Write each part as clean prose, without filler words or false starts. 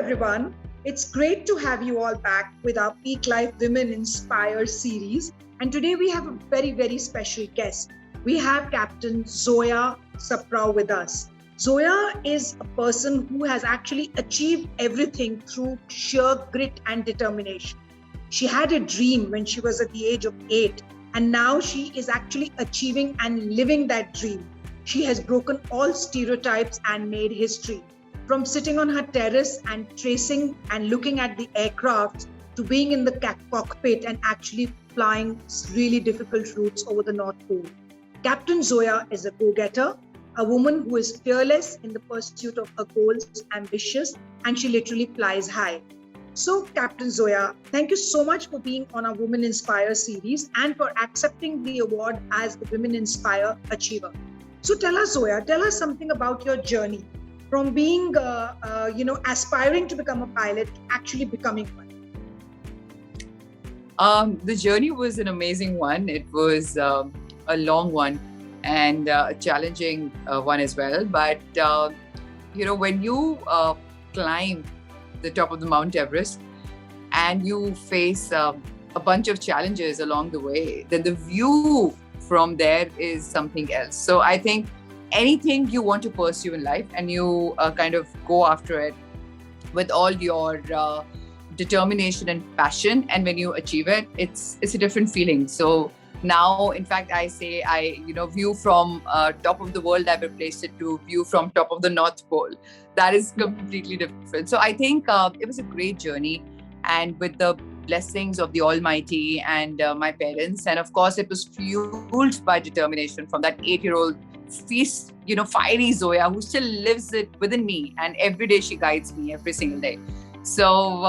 everyone. It's great to have you all back with our PeakLife Women Inspire series. And today we have a very, very special guest. We have Captain Zoya Sapra with us. Zoya is a person who has actually achieved everything through sheer grit and determination. She had a dream when she was at the age of 8, and now she is actually achieving and living that dream. She has broken all stereotypes and made history. From sitting on her terrace and tracing and looking at the aircraft to being in the cockpit and actually flying really difficult routes over the North Pole. Captain Zoya is a go-getter, a woman who is fearless in the pursuit of her goals, ambitious, and she literally flies high. So, Captain Zoya, thank you so much for being on our Women Inspire series and for accepting the award as the Women Inspire Achiever. So tell us, Zoya, tell us something about your journey from being, aspiring to become a pilot to actually becoming one. The journey was an amazing one. It was a long one and a challenging one as well. But, when you climb the top of the Mount Everest and you face a bunch of challenges along the way, then the view from there is something else. So I think anything you want to pursue in life and you kind of go after it with all your determination and passion, and when you achieve it, it's a different feeling. So now, in fact, I say view from top of the world, I've replaced it to view from top of the North Pole. That is completely different. So I think it was a great journey, and with the blessings of the Almighty and my parents, and of course it was fueled by determination from that 8-year-old fiery Zoya who still lives it within me, and every day she guides me every single day. So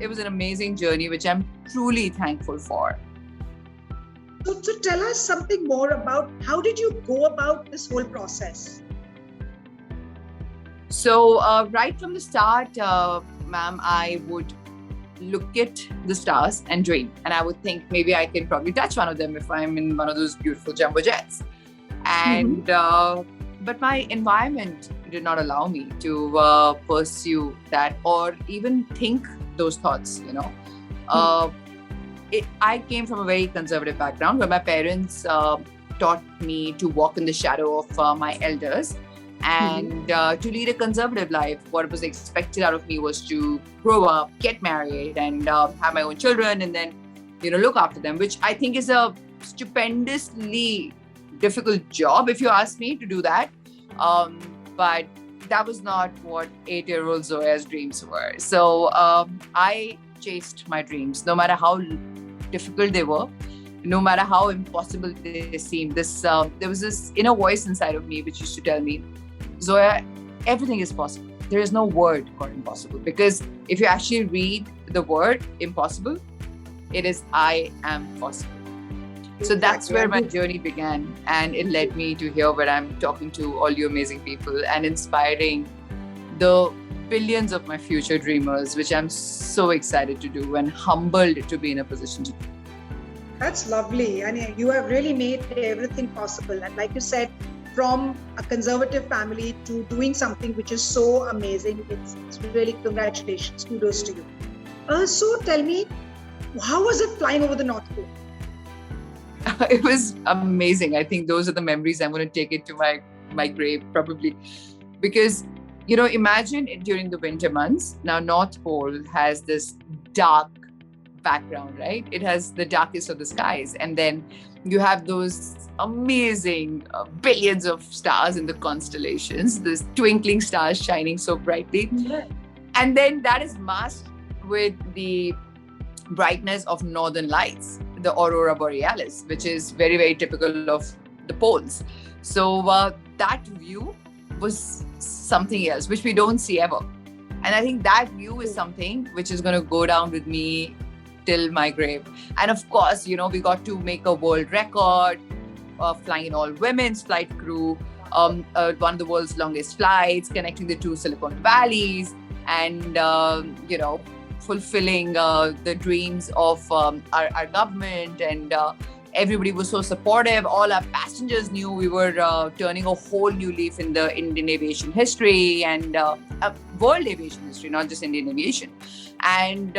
it was an amazing journey which I'm truly thankful for. So tell us something more about how did you go about this whole process? So right from the start, ma'am, I would look at the stars and dream, and I would think maybe I can probably touch one of them if I'm in one of those beautiful jumbo jets. And but my environment did not allow me to pursue that or even think those thoughts. I came from a very conservative background where my parents taught me to walk in the shadow of my elders and to lead a conservative life. What was expected out of me was to grow up, get married, and have my own children, and then look after them, which I think is a stupendously difficult job, if you ask me, to do that. But that was not what 8-year-old Zoya's dreams were. So I chased my dreams, no matter how difficult they were, no matter how impossible they seemed. There was this inner voice inside of me which used to tell me, Zoya, everything is possible. There is no word called impossible, because if you actually read the word impossible, it is I am possible. So that's where my journey began, and it led me to here where I'm talking to all you amazing people and inspiring the billions of my future dreamers, which I'm so excited to do and humbled to be in a position to do. That's lovely. And you have really made everything possible. And like you said, from a conservative family to doing something which is so amazing, it's really congratulations, kudos to you. So tell me, how was it flying over the North Pole? It was amazing. I think those are the memories I'm going to take it to my grave, probably. Because, imagine it during the winter months. Now, North Pole has this dark background, right? It has the darkest of the skies. And then you have those amazing billions of stars in the constellations, these twinkling stars shining so brightly. Yeah. And then that is masked with the brightness of northern lights, the aurora borealis, which is very, very typical of the poles. So that view was something else, which we don't see ever. And I think that view is something which is going to go down with me till my grave. And of course, we got to make a world record flying in all women's flight crew, one of the world's longest flights, connecting the two Silicon Valleys, and fulfilling the dreams of our government and everybody was so supportive. All our passengers knew we were turning a whole new leaf in the Indian aviation history and world aviation history, not just Indian aviation. And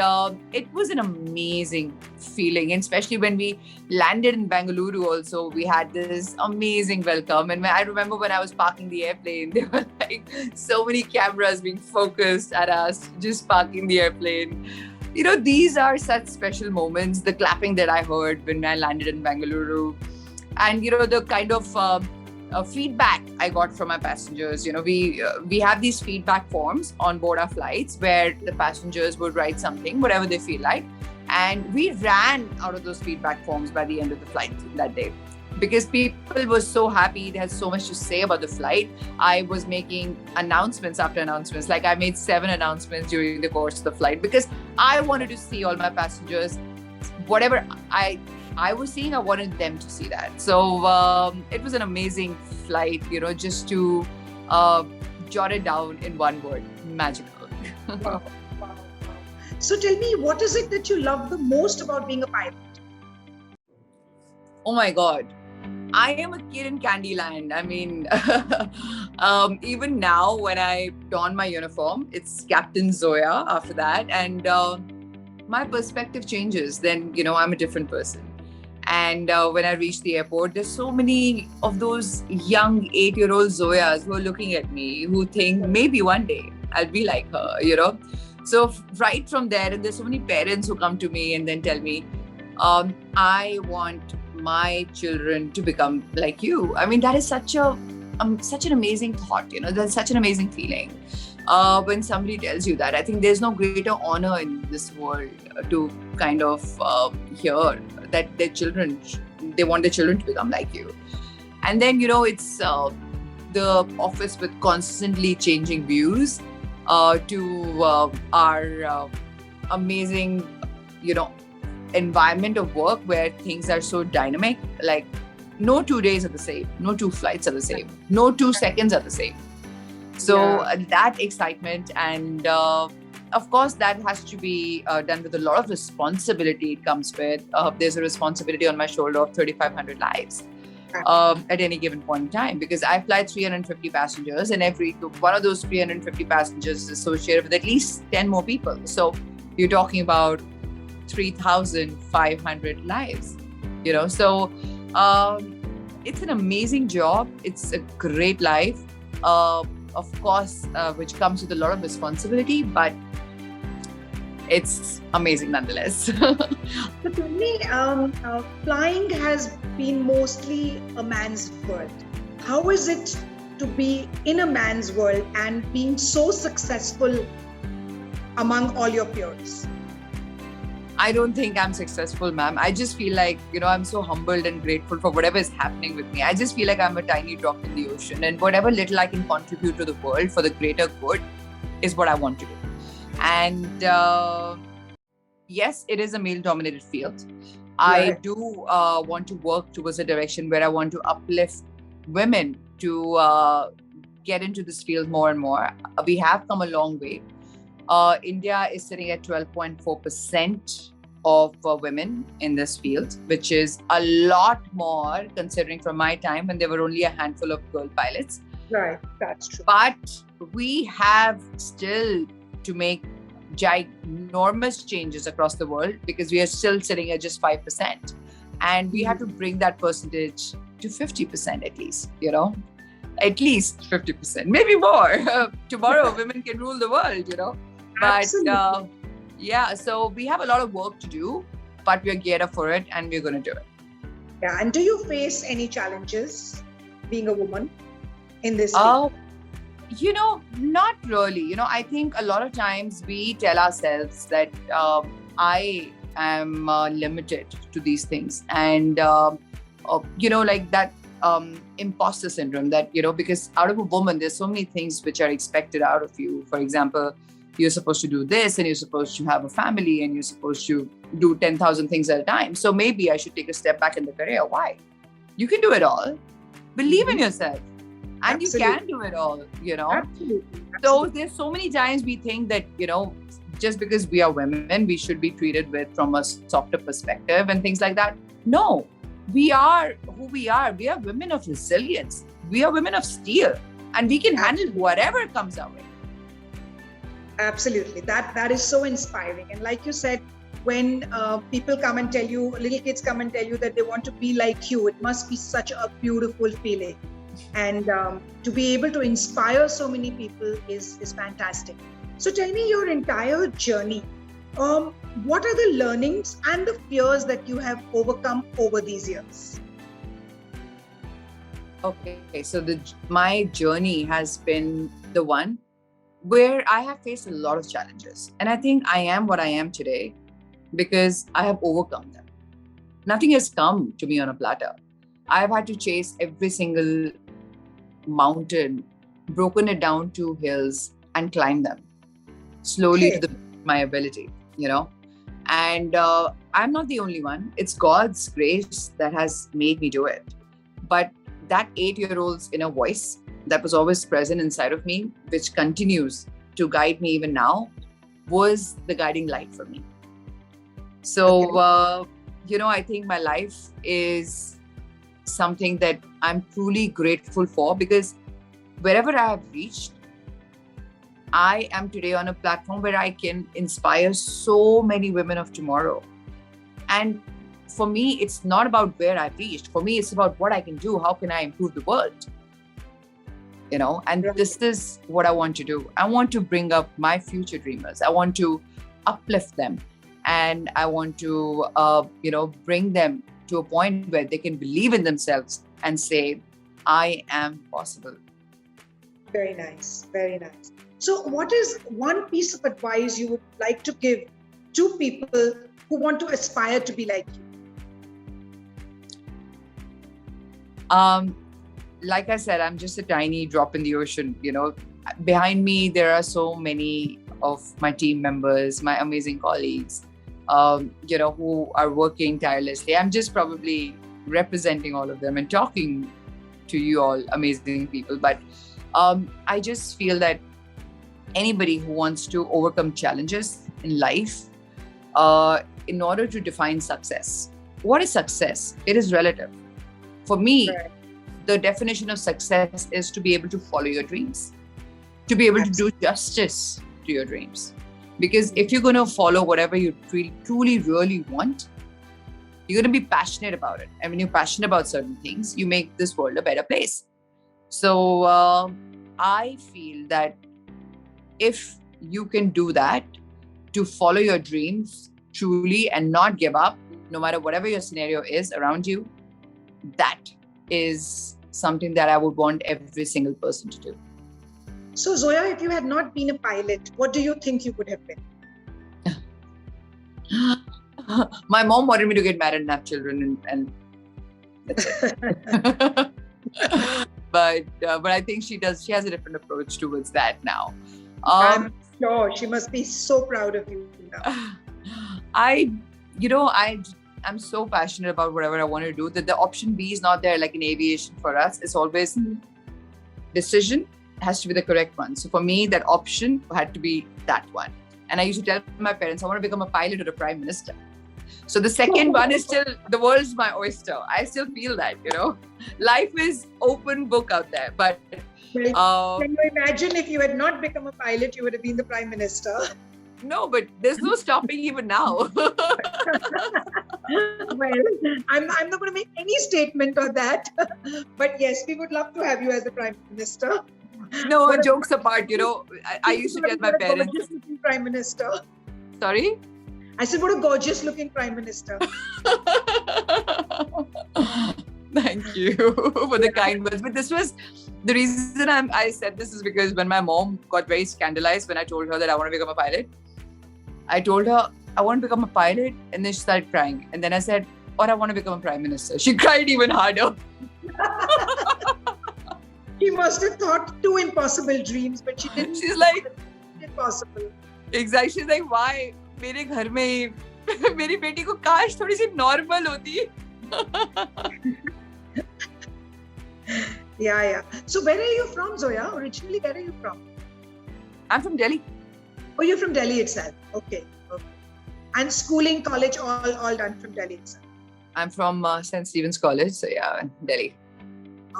it was an amazing feeling, and especially when we landed in Bengaluru also, we had this amazing welcome. And I remember when I was parking the airplane, there were like so many cameras being focused at us, just parking the airplane. You know, these are such special moments, the clapping that I heard when I landed in Bengaluru. And, you know, the kind of feedback I got from my passengers. You know, we have these feedback forms on board our flights where the passengers would write something, whatever they feel like. And we ran out of those feedback forms by the end of the flight that day, because people were so happy. They had so much to say about the flight. I was making announcements after announcements. Like I made 7 announcements during the course of the flight because I wanted to see all my passengers. Whatever I was seeing, I wanted them to see that. So it was an amazing flight, you know, just to jot it down in one word: magical. Wow. Wow. So tell me, what is it that you love the most about being a pilot? Oh my God. I am a kid in Candyland. I mean, even now when I don my uniform, it's Captain Zoya after that. And my perspective changes. Then, you know, I'm a different person. And when I reach the airport, there's so many of those young 8-year-old Zoyas who are looking at me, who think maybe one day I'll be like her, you know. So right from there, and there's so many parents who come to me and then tell me, I want my children to become like you. I mean, that is such an amazing thought, you know. That's such an amazing feeling when somebody tells you that. I think there's no greater honor in this world to kind of hear that they want their children to become like you. And then, you know, it's the office with constantly changing views to our amazing, you know, environment of work where things are so dynamic. Like no 2 days are the same, no 2 flights are the same, no 2 seconds are the same. So that excitement, and of course that has to be done with a lot of responsibility. It comes with there's a responsibility on my shoulder of 3,500 lives at any given point in time, because I fly 350 passengers, and every one of those 350 passengers is associated with at least 10 more people. So you're talking about 3,500 lives, you know. So it's an amazing job. It's a great life, of course, which comes with a lot of responsibility, but it's amazing nonetheless. So tell me, flying has been mostly a man's world. How is it to be in a man's world and being so successful among all your peers? I don't think I'm successful, ma'am. I just feel like, you know, I'm so humbled and grateful for whatever is happening with me. I just feel like I'm a tiny drop in the ocean, and whatever little I can contribute to the world for the greater good is what I want to do. And yes, it is a male-dominated field. I do want to work towards a direction where I want to uplift women to get into this field more and more. We have come a long way. India is sitting at 12.4% of women in this field, which is a lot more considering from my time when there were only a handful of girl pilots. Right, that's true. But we have still to make ginormous changes across the world, because we are still sitting at just 5%. And we have to bring that percentage to 50% at least, you know. At least 50%, maybe more. Tomorrow, women can rule the world, you know. But so we have a lot of work to do, but we're geared up for it and we're going to do it. Yeah. And do you face any challenges being a woman in this field? You know, not really. You know, I think a lot of times we tell ourselves that I am limited to these things. And, you know, like that imposter syndrome that, you know, because out of a woman, there's so many things which are expected out of you. For example, you're supposed to do this, and you're supposed to have a family, and you're supposed to do 10,000 things at a time. So maybe I should take a step back in the career. Why? You can do it all. Believe in yourself. And you can do it all, you know. Absolutely. So there's so many times we think that, you know, just because we are women, we should be treated with from a softer perspective and things like that. No, we are who we are. We are women of resilience. We are women of steel, and we can handle whatever comes our way. Absolutely. That is so inspiring. And like you said, when people come and tell you, little kids come and tell you that they want to be like you, it must be such a beautiful feeling. And to be able to inspire so many people is fantastic. So tell me your entire journey. What are the learnings and the fears that you have overcome over these years? Okay, so my journey has been the one where I have faced a lot of challenges. And I think I am what I am today because I have overcome them. Nothing has come to me on a platter. I've had to chase every single mountain, broken it down to hills and climb them slowly to my ability, And I'm not the only one. It's God's grace that has made me do it. But that 8-year-old's inner voice that was always present inside of me, which continues to guide me even now, was the guiding light for me. So, I think my life is something that I'm truly grateful for, because wherever I have reached, I am today on a platform where I can inspire so many women of tomorrow. And for me, it's not about where I've reached. For me, it's about what I can do. How can I improve the world? And this is what I want to do. I want to bring up my future dreamers. I want to uplift them. And I want to, bring them to a point where they can believe in themselves and say, I am possible. Very nice. Very nice. So what is one piece of advice you would like to give to people who want to aspire to be like you? Like I said, I'm just a tiny drop in the ocean. Behind me, there are so many of my team members, my amazing colleagues, who are working tirelessly. I'm just probably representing all of them and talking to you all amazing people. But I just feel that anybody who wants to overcome challenges in life, in order to define success, what is success? It is relative. For me, the definition of success is to be able to follow your dreams, to be able to do justice to your dreams. Because if you're going to follow whatever you truly, really want, you're going to be passionate about it. And when you're passionate about certain things, you make this world a better place. So I feel that if you can do that, to follow your dreams truly and not give up, no matter whatever your scenario is around you, that is something that I would want every single person to do. So Zoya, if you had not been a pilot, what do you think you would have been? My mom wanted me to get married and have children, and that's it. But I think she does. She has a different approach towards that now. I'm sure she must be so proud of you now. I'm so passionate about whatever I want to do that the option B is not there. Like in aviation for us, it's always decision has to be the correct one. So for me, that option had to be that one. And I used to tell my parents, I want to become a pilot or a prime minister. So the second one is still, the world's my oyster. I still feel that, life is open book out there. But can you imagine if you had not become a pilot, you would have been the prime minister? No, but there's no stopping even now. Well, I'm not going to make any statement on that. But yes, we would love to have you as the prime minister. No, jokes apart, I used to tell my parents. Gorgeous looking prime minister. Sorry? I said, what a gorgeous looking prime minister. Thank you for the kind words. But this was the reason I said this is because when my mom got very scandalized when I told her that I want to become a pilot, I told her I want to become a pilot, and then she started crying. And then I said, or I want to become a prime minister. She cried even harder. She must have thought two impossible dreams, but she didn't. She's like, impossible. Exactly. She's like, why? मेरे घर में मेरी बेटी को काश थोड़ी सी normal होती. Yeah. So where are you from, Zoya? Originally, where are you from? I'm from Delhi. Oh, you're from Delhi itself. Okay. And schooling, college, all done from Delhi itself. I'm from St. Stephen's College. So yeah, Delhi.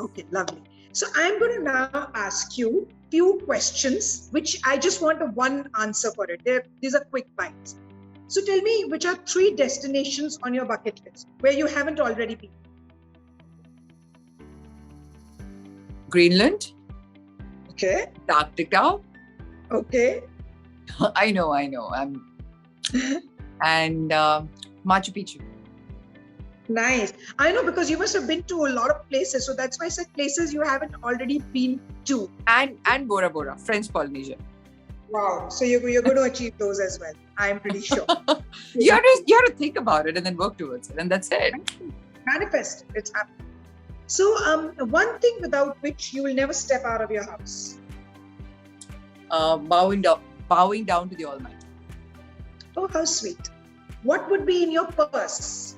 Okay, lovely. So I'm going to now ask you few questions, which I just want a one answer for it. These are quick bites. So tell me, which are 3 destinations on your bucket list where you haven't already been? Greenland. Okay. Antarctica. Okay. I know. And Machu Picchu. Nice. I know, because you must have been to a lot of places. So that's why I said places you haven't already been to. And Bora Bora, French Polynesia. Wow. So you're going to achieve those as well. I'm pretty sure. You have to think about it and then work towards it. And that's it. Manifest. It's happening. So one thing without which you will never step out of your house. Bowing down to the Almighty. Oh, how sweet. What would be in your purse?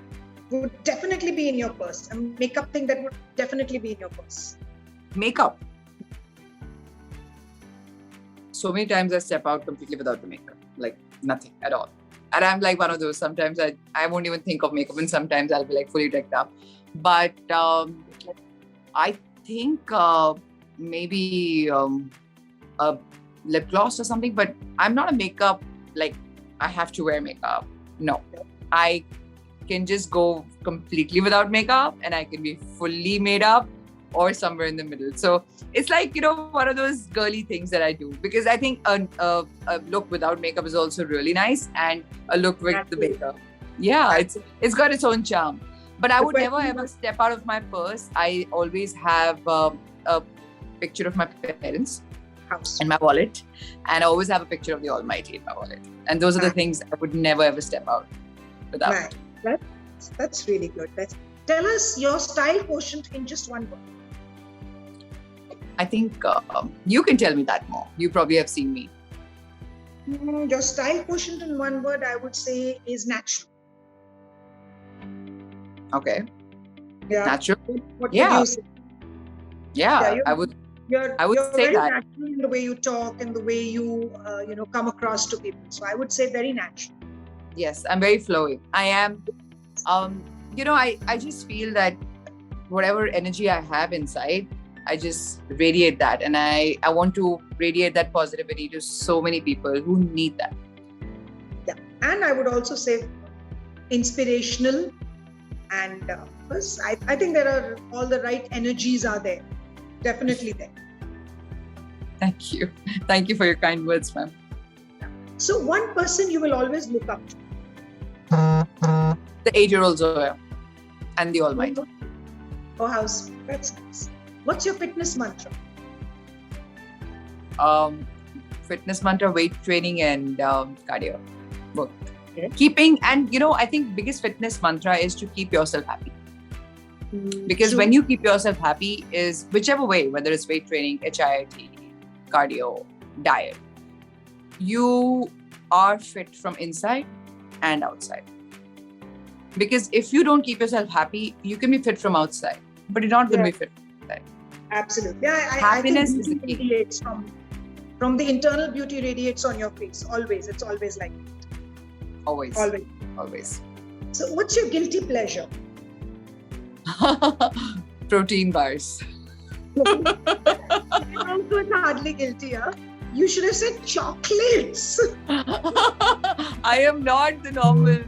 Would definitely be in your purse. A makeup thing that would definitely be in your purse. Makeup. So many times I step out completely without the makeup. Like nothing at all. And I'm like one of those. Sometimes I won't even think of makeup, and sometimes I'll be like fully decked up. But I think maybe a lip gloss or something. But I'm not a makeup, like I have to wear makeup. No. I can just go completely without makeup, and I can be fully made up or somewhere in the middle. So it's like, one of those girly things that I do, because I think a look without makeup is also really nice, and a look with the makeup. Yeah, it's got its own charm. But I would never ever step out of my purse. I always have a picture of my parents in my wallet, and I always have a picture of the Almighty in my wallet. And those are the things I would never ever step out without. Right. That's really good. Tell us your style quotient in just one word. I think you can tell me that more. You probably have seen me. Your style quotient in one word, I would say, is natural. Okay. Yeah. Natural. What would you say? Yeah, I would You're say very that. natural in the way you talk and the way you come across to people. So I would say very natural. Yes, I'm very flowing. I am. I just feel that whatever energy I have inside, I just radiate that, and I want to radiate that positivity to so many people who need that. Yeah, and I would also say inspirational, and because I think there are all the right energies are there, definitely there. Thank you for your kind words, ma'am. So one person you will always look up to. The 8-year-old Zoya and the Almighty. Oh, that's nice. What's your fitness mantra? Fitness mantra, weight training, and cardio. Both. Okay. I think biggest fitness mantra is to keep yourself happy. Because when you keep yourself happy, is whichever way, whether it's weight training, HIIT, cardio, diet, you are fit from inside and outside. Because if you don't keep yourself happy, you can be fit from outside, but you're not going to be fit from inside. Absolutely. Happiness is the key. Radiates from the internal, beauty radiates on your face. Always. It's always like that. Always. So what's your guilty pleasure? Protein bars. Also, it's hardly guilty, huh? You should have said chocolates. I am not the normal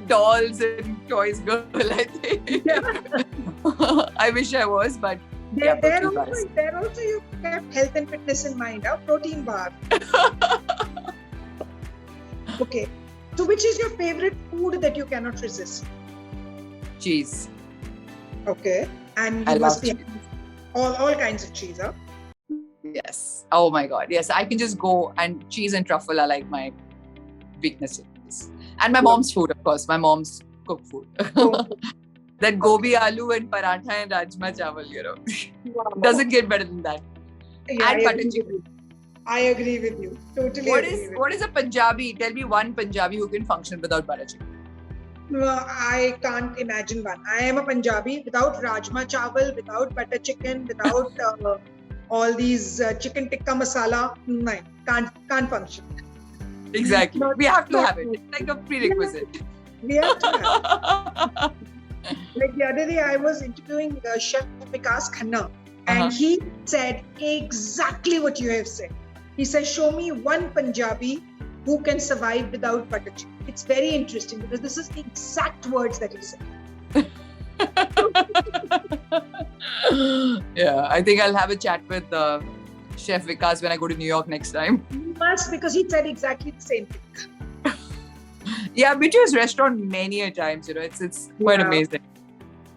dolls and toys girl, I think. Yeah. I wish I was, but there also you kept health and fitness in mind, huh? Protein bar. Okay. So which is your favorite food that you cannot resist? Cheese. Okay. And I you must love be cheese. all kinds of cheese, huh? Yes. Oh my God. Yes, I can just go, and cheese and truffle are like my weaknesses. And my mom's food, of course. My mom's cooked food. That gobi, aloo, and paratha and rajma chawal, Wow. Doesn't get better than that. Yeah, And butter chicken. I agree with you. Totally. What is a Punjabi? Tell me one Punjabi who can function without butter chicken. I can't imagine one. I am a Punjabi without rajma chawal, without butter chicken, without all these chicken tikka masala. No, can't function. Exactly. We have to have it. It's like a prerequisite. We have to have. Like the other day, I was interviewing Chef Vikas Khanna, and he said exactly what you have said. He says, "Show me one Punjabi who can survive without butter chicken." It's very interesting because this is the exact words that he said. Yeah, I think I'll have a chat with Chef Vikas when I go to New York next time. You must, because he said exactly the same thing. Yeah, I've been to his restaurant many a times. It's quite amazing.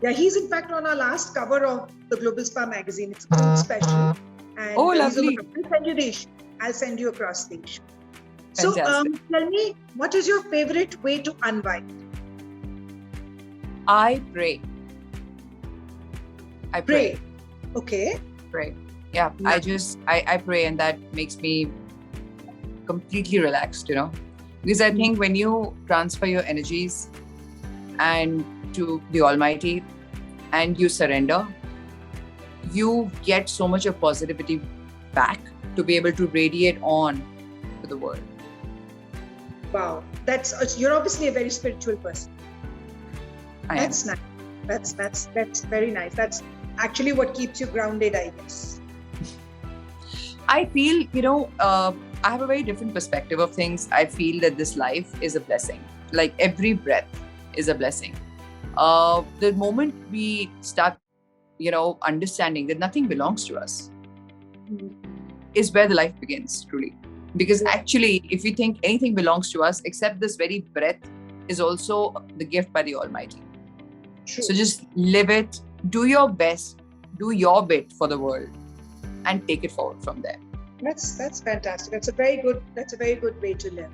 Yeah, he's in fact on our last cover of the Global Spa magazine. It's a food special. And lovely. I'll send you the issue. I'll send you across the issue. So tell me, what is your favorite way to unwind? I pray. I pray. Okay. Pray. Yeah, I pray, and that makes me completely relaxed, because I think when you transfer your energies and to the Almighty and you surrender, you get so much of positivity back to be able to radiate on to the world. Wow, you're obviously a very spiritual person. That's nice. That's very nice. That's actually what keeps you grounded, I guess. I feel, I have a very different perspective of things. I feel that this life is a blessing. Like every breath is a blessing. The moment we start, understanding that nothing belongs to us is where the life begins, truly. Because actually, if you think anything belongs to us, except this very breath is also the gift by the Almighty. True. So just live it, do your best, do your bit for the world, and take it forward from there. That's fantastic. That's a very good way to live.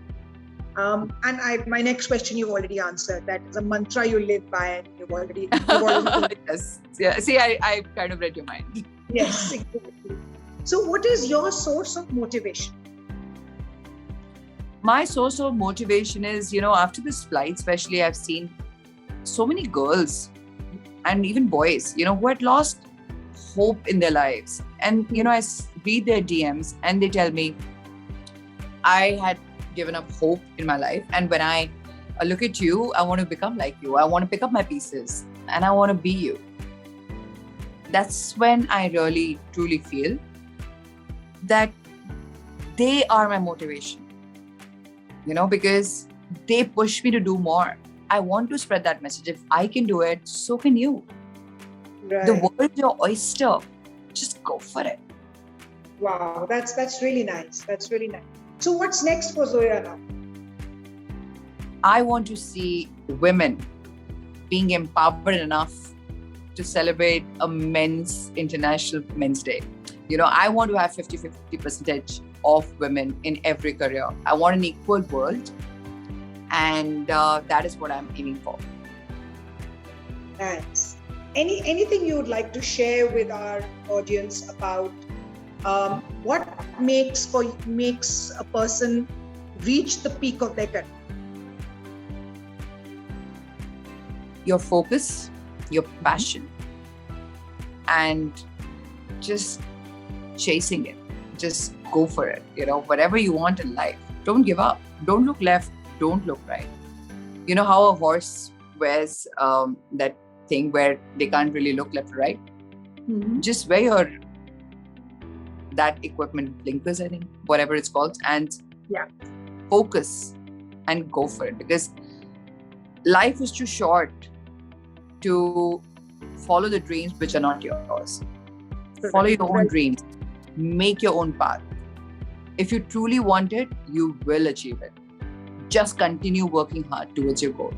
And my next question you've already answered. That is a mantra you live by, and you've already yes. Yeah. See, I kind of read your mind. Yes, exactly. So what is your source of motivation? My source of motivation is, after this flight, especially, I've seen so many girls and even boys, who had lost hope in their lives. And, I read their DMs and they tell me, I had given up hope in my life. And when I look at you, I want to become like you. I want to pick up my pieces and I want to be you. That's when I really, truly feel that they are my motivation, because they push me to do more. I want to spread that message. If I can do it, so can you. Right. The world is your oyster. Just go for it. Wow, that's really nice. That's really nice. So what's next for Zoya now? I want to see women being empowered enough to celebrate a International Men's Day. I want to have 50-50% of women in every career. I want an equal world. And that is what I'm aiming for. Nice. Anything you would like to share with our audience about what makes a person reach the peak of their career? Your focus, your passion, and just chasing it. Just go for it. Whatever you want in life. Don't give up. Don't look left. Don't look right. You know how a horse wears that thing where they can't really look left or right? Mm-hmm. Just wear that equipment, blinkers, I think, whatever it's called, and focus and go for it. Because life is too short to follow the dreams which are not yours. Follow your own dreams. Make your own path. If you truly want it, you will achieve it. Just continue working hard towards your goal.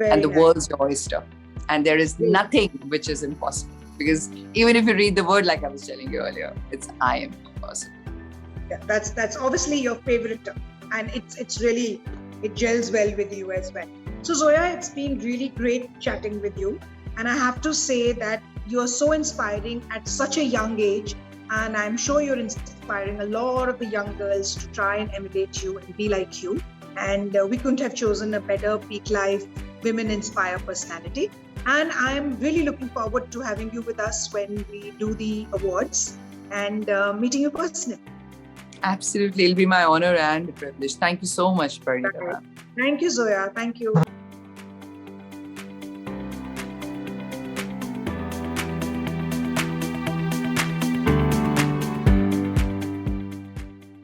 And the world's your oyster. And there is nothing which is impossible. Because even if you read the word, like I was telling you earlier, it's I am possible. Yeah, that's obviously your favorite term. And it gels well with you as well. So Zoya, it's been really great chatting with you. And I have to say that you are so inspiring at such a young age. And I'm sure you're inspiring a lot of the young girls to try and emulate you and be like you. And we couldn't have chosen a better PeakLife Women Inspire personality. And I'm really looking forward to having you with us when we do the awards and meeting you personally. Absolutely. It'll be my honor and a privilege. Thank you so much, Parineeta. Thank you, Zoya. Thank you.